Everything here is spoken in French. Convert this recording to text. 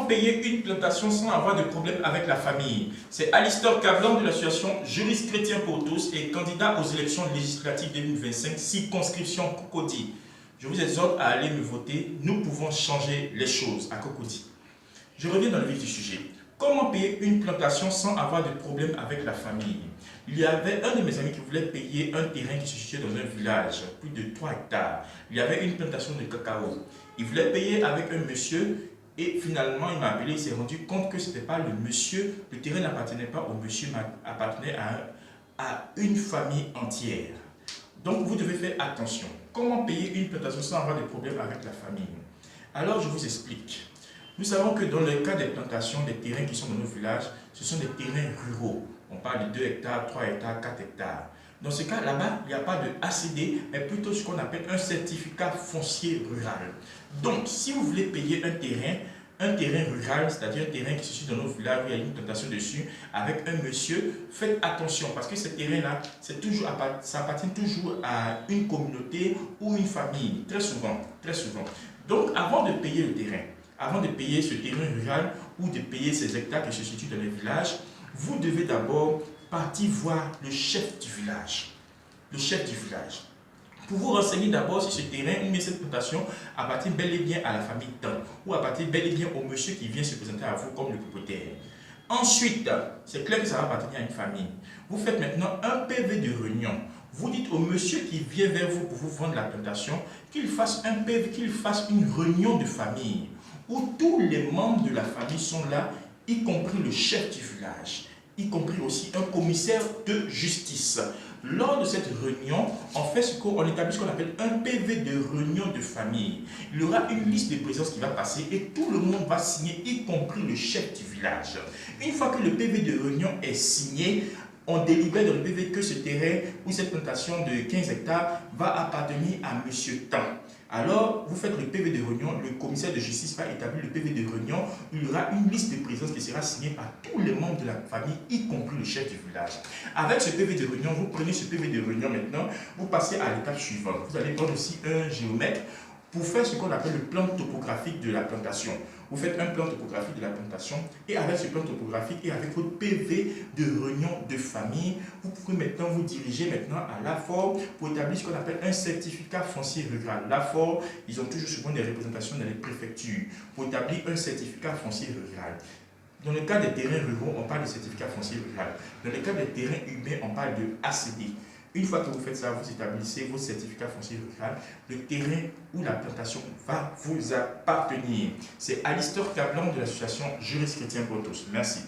payer une plantation sans avoir de problème avec la famille? C'est Alistair Cablan de l'association Juristes Chrétiens pour tous et candidat aux élections législatives 2025, circonscription Cocody. Je vous exhorte à aller me voter. Nous pouvons changer les choses à Cocody. Je reviens dans le vif du sujet. Comment payer une plantation sans avoir de problème avec la famille? Il y avait un de mes amis qui voulait payer un terrain qui se situait dans un village, plus de 3 hectares. Il y avait une plantation de cacao. Il voulait payer avec un monsieur et finalement il m'a appelé, il s'est rendu compte que ce n'était pas le monsieur, le terrain n'appartenait pas au monsieur, mais appartenait à une famille entière. Donc vous devez faire attention. Comment payer une plantation sans avoir de problème avec la famille? Alors je vous explique. Nous savons que dans le cas des plantations, des terrains qui sont dans nos villages, ce sont des terrains ruraux. On parle de 2 hectares, 3 hectares, 4 hectares. Dans ce cas, là-bas, il n'y a pas de ACD, mais plutôt ce qu'on appelle un certificat foncier rural. Donc, si vous voulez payer un terrain rural, c'est-à-dire un terrain qui se situe dans nos villages, où il y a une plantation dessus, avec un monsieur, faites attention, parce que ce terrain-là, ça appartient toujours à une communauté ou une famille, très souvent, très souvent. Donc, avant de payer le terrain, avant de payer ce terrain rural ou de payer ces hectares qui se situent dans les villages, vous devez d'abord partir voir le chef du village. Le chef du village. Pour vous renseigner d'abord si ce terrain ou cette plantation appartient bel et bien à la famille Tan ou appartient bel et bien au monsieur qui vient se présenter à vous comme le propriétaire. Ensuite, c'est clair que ça va appartenir à une famille. Vous faites maintenant un PV de réunion. Vous dites au monsieur qui vient vers vous pour vous vendre la plantation qu'il fasse un PV, qu'il fasse une réunion de famille où tous les membres de la famille sont là, y compris le chef du village, y compris aussi un commissaire de justice. Lors de cette réunion, on établit ce qu'on appelle un PV de réunion de famille. Il y aura une liste de présence qui va passer et tout le monde va signer, y compris le chef du village. Une fois que le PV de réunion est signé, on délibère dans le PV que ce terrain ou cette plantation de 15 hectares va appartenir à M. Tan. Alors, vous faites le PV de réunion, le commissaire de justice va établir le PV de réunion, il y aura une liste de présence qui sera signée par tous les membres de la famille, y compris le chef du village. Avec ce PV de réunion, vous prenez ce PV de réunion maintenant, vous passez à l'étape suivante. Vous allez prendre aussi un géomètre pour faire ce qu'on appelle le plan topographique de la plantation. Vous faites un plan topographique de la plantation et avec ce plan topographique et avec votre PV de réunion de famille, vous pouvez maintenant vous diriger maintenant à l'AFOR pour établir ce qu'on appelle un certificat foncier rural. L'AFOR, ils ont toujours souvent des représentations dans les préfectures pour établir un certificat foncier rural. Dans le cas des terrains ruraux, on parle de certificat foncier rural. Dans le cas des terrains urbains, on parle de ACD. Une fois que vous faites ça, vous établissez vos certificats fonciers rural, le terrain ou la plantation va vous appartenir. C'est Alistair Cablan de l'association Juristes Chrétiens pour tous. Merci.